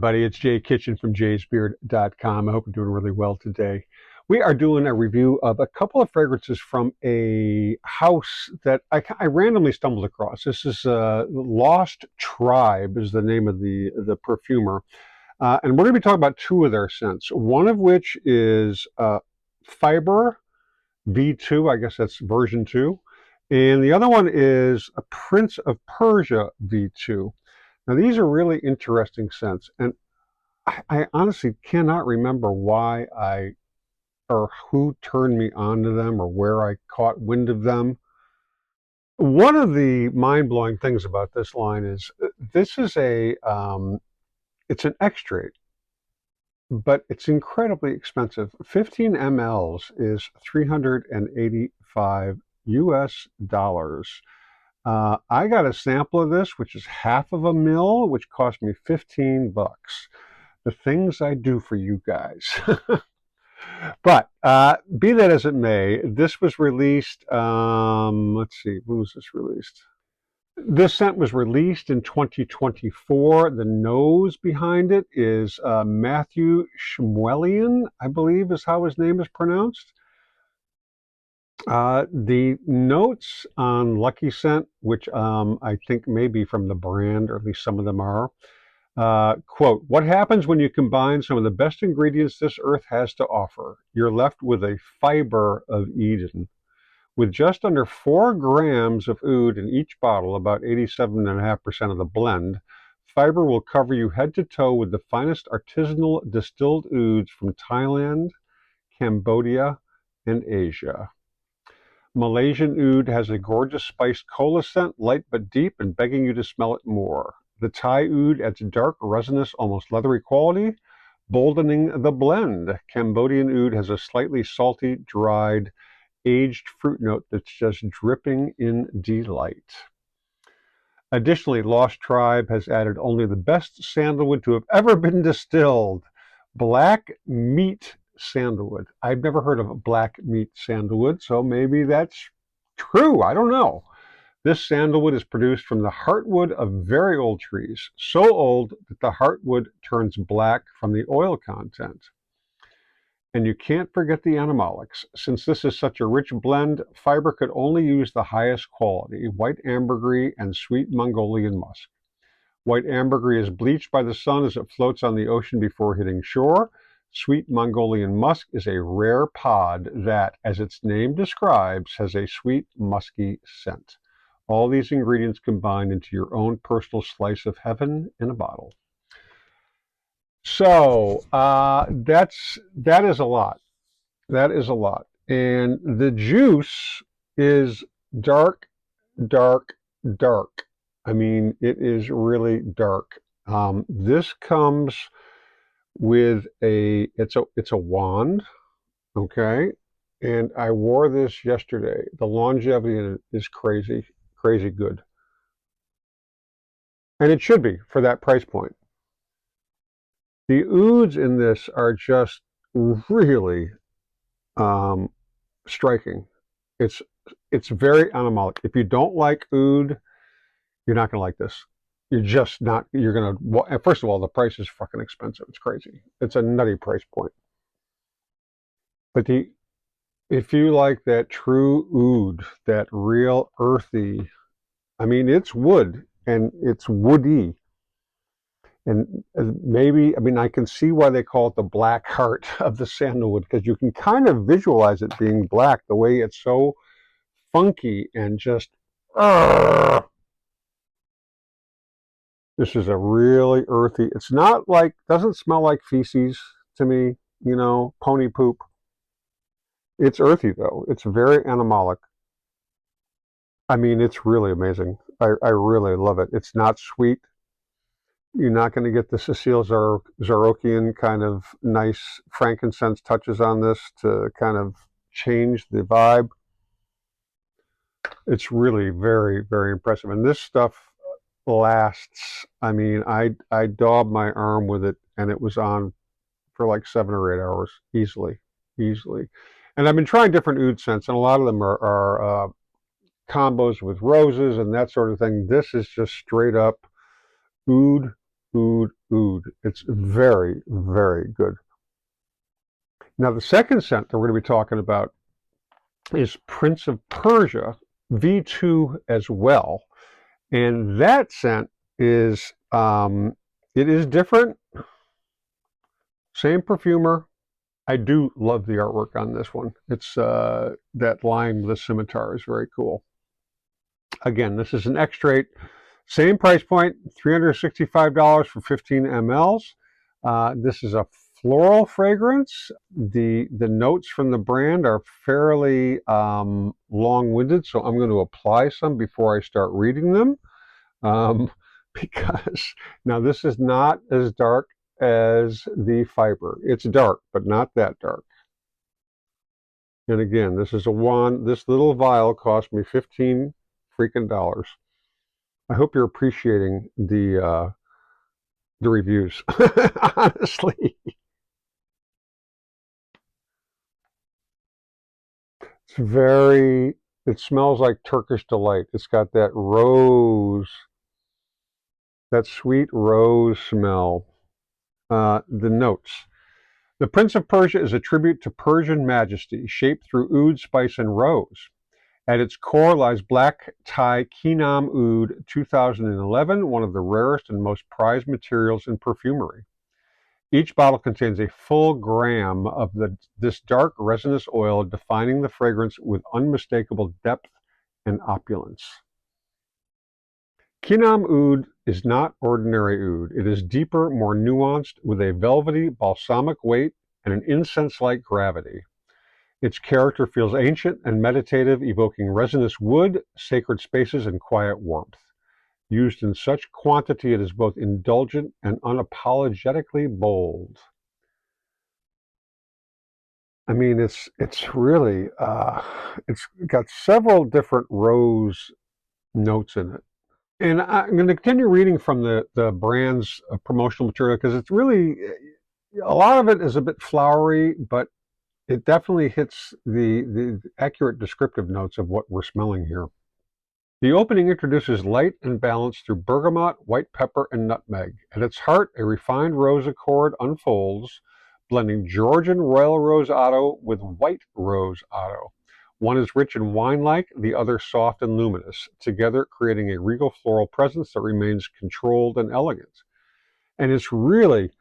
everybody, it's Jay Kitchen from jaysbeard.com. I hope you're doing really well today. We are doing a review of a couple of fragrances from a house that I randomly stumbled across. This is Lost Tribe is the name of the perfumer. And we're going to be talking about two of their scents, one of which is Fiber V2, I guess that's version 2. And the other one is a Prince of Persia V2. Now, these are really interesting scents, and I honestly cannot remember why or who turned me on to them or where I caught wind of them. One of the mind-blowing things about this line is this is it's an extrait, but it's incredibly expensive. 15 mLs is $385 US. I got a sample of this, which is half of a mil, which cost me 15 bucks. The things I do for you guys. But be that as it may, this was released, let's see, when was this released? This scent was released in 2024. The nose behind it is Matthew Schmuelian, I believe is how his name is pronounced. The notes on Lucky Scent, which I think may be from the brand, or at least some of them are, quote, "What happens when you combine some of the best ingredients this earth has to offer? You're left with a fiber of Eden. With just under 4 grams of oud in each bottle, about 87.5% of the blend, fiber will cover you head to toe with the finest artisanal distilled ouds from Thailand, Cambodia, and Asia. Malaysian Oud has a gorgeous spiced cola scent, light but deep and begging you to smell it more. The Thai Oud adds dark, resinous, almost leathery quality, boldening the blend. Cambodian Oud has a slightly salty, dried, aged fruit note that's just dripping in delight. Additionally, Lost Tribe has added only the best sandalwood to have ever been distilled, black meat sandalwood. I've never heard of black meat sandalwood, so maybe that's true. I don't know. This sandalwood is produced from the heartwood of very old trees, so old that the heartwood turns black from the oil content. And you can't forget the animalics. Since this is such a rich blend, fiber could only use the highest quality, white ambergris and sweet Mongolian musk. White ambergris is bleached by the sun as it floats on the ocean before hitting shore. Sweet Mongolian musk is a rare pod that, as its name describes, has a sweet, musky scent. All these ingredients combined into your own personal slice of heaven in a bottle. So that is a lot. That is a lot. And the juice is dark, dark, dark. I mean, it is really dark. This comes with it's a wand, okay? And I wore this yesterday. The longevity in it is crazy, crazy good. And it should be for that price point. The ouds in this are just really striking. It's very animalic. If you don't like oud, you're not going to like this. You're just not, you're going to, first of all, the price is fucking expensive. It's crazy. It's a nutty price point. But if you like that true oud, that real earthy, I mean, it's wood and it's woody. And maybe, I mean, I can see why they call it the black heart of the sandalwood, because you can kind of visualize it being black, the way it's so funky and just, this is a really earthy, it's not like, doesn't smell like feces to me, you know, pony poop. It's earthy though. It's very animalic. I mean, it's really amazing. I really love it. It's not sweet. You're not going to get the Cecile Zarokian kind of nice frankincense touches on this to kind of change the vibe. It's really very, very impressive. And this stuff lasts. I mean, I daubed my arm with it and it was on for like 7 or 8 hours easily. And I've been trying different oud scents, and a lot of them are combos with roses and that sort of thing. This is just straight up oud, oud, Oud. It's very, very good. Now, the second scent that we're going to be talking about is Prince of Persia V2 as well. And that scent is, it is different. Same perfumer. I do love the artwork on this one. It's that line with the scimitar is very cool. Again, this is an Extrait. Same price point, $365 for 15 mLs. This is a floral fragrance. The notes from the brand are fairly long-winded, so I'm going to apply some before I start reading them. Because now this is not as dark as the fiber. It's dark, but not that dark. And again, this is a wand. This little vial cost me 15 freaking dollars. I hope you're appreciating the reviews. Honestly, it's very. It smells like Turkish delight. It's got that rose, that sweet rose smell. The notes. The Prince of Persia is a tribute to Persian majesty, shaped through oud, spice, and rose. At its core lies black Thai Oud 2011, one of the rarest and most prized materials in perfumery. Each bottle contains a full gram of this dark resinous oil, defining the fragrance with unmistakable depth and opulence. Oud is not ordinary oud. It is deeper, more nuanced, with a velvety, balsamic weight and an incense-like gravity. Its character feels ancient and meditative, evoking resinous wood, sacred spaces, and quiet warmth. Used in such quantity, it is both indulgent and unapologetically bold. I mean, it's really, it's got several different rose notes in it. And I'm going to continue reading from the brand's promotional material because it's really, a lot of it is a bit flowery, but it definitely hits the accurate descriptive notes of what we're smelling here. The opening introduces light and balance through bergamot, white pepper, and nutmeg. At its heart, a refined rose accord unfolds, blending Georgian Royal Rose Otto with white Rose Otto. One is rich and wine-like, the other soft and luminous, together creating a regal floral presence that remains controlled and elegant. And it's really,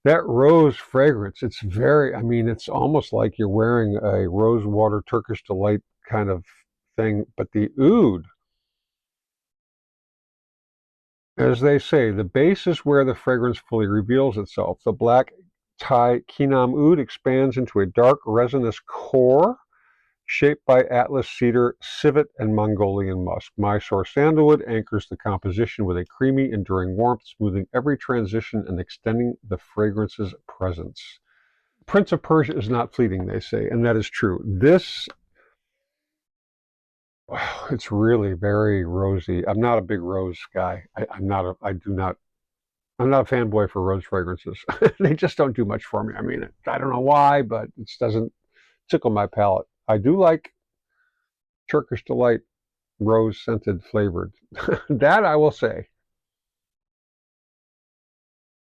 that rose fragrance, it's very, I mean, it's almost like you're wearing a rosewater Turkish delight kind of thing. But the oud, as they say, the base is where the fragrance fully reveals itself. The black Thai Oud expands into a dark resinous core shaped by Atlas cedar, civet, and Mongolian musk. Mysore sandalwood anchors the composition with a creamy, enduring warmth, smoothing every transition and extending the fragrance's presence. Prince of Persia is not fleeting, they say, and that is true. This, it's really very rosy. I'm not a big rose guy. I'm not a fanboy for rose fragrances. They just don't do much for me. I mean, I don't know why, but it doesn't tickle my palate. I do like Turkish delight rose scented flavored. That I will say.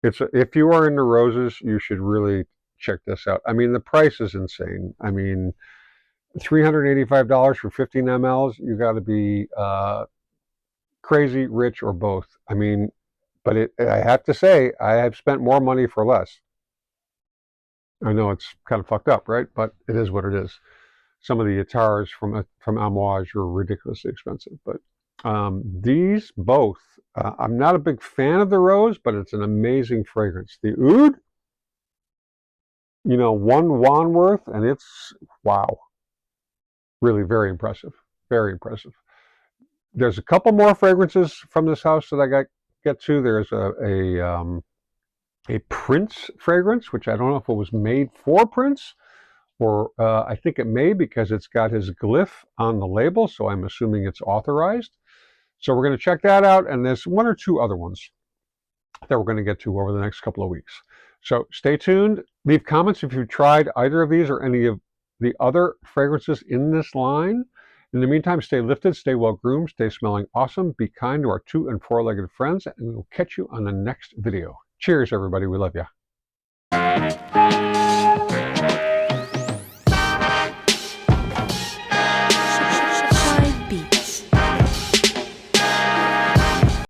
If you are into roses, you should really check this out. I mean, the price is insane. I mean, $385 for 15 mLs. You got to be crazy, rich, or both. I mean, but I have to say, I have spent more money for less. I know it's kind of fucked up, right? But it is what it is. Some of the atars from Amouage are ridiculously expensive, but these both, I'm not a big fan of the rose, but it's an amazing fragrance. The oud, one wand worth, and it's, wow, really very impressive, very impressive. There's a couple more fragrances from this house that I get to. There's a Prince fragrance, which I don't know if it was made for Prince, or I think it may, because it's got his glyph on the label, so I'm assuming it's authorized. So we're going to check that out, and there's one or two other ones that we're going to get to over the next couple of weeks. So stay tuned. Leave comments if you've tried either of these or any of the other fragrances in this line. In the meantime, stay lifted, stay well groomed, stay smelling awesome, be kind to our 2- and 4-legged friends, and we will catch you on the next video. Cheers, everybody. We love you.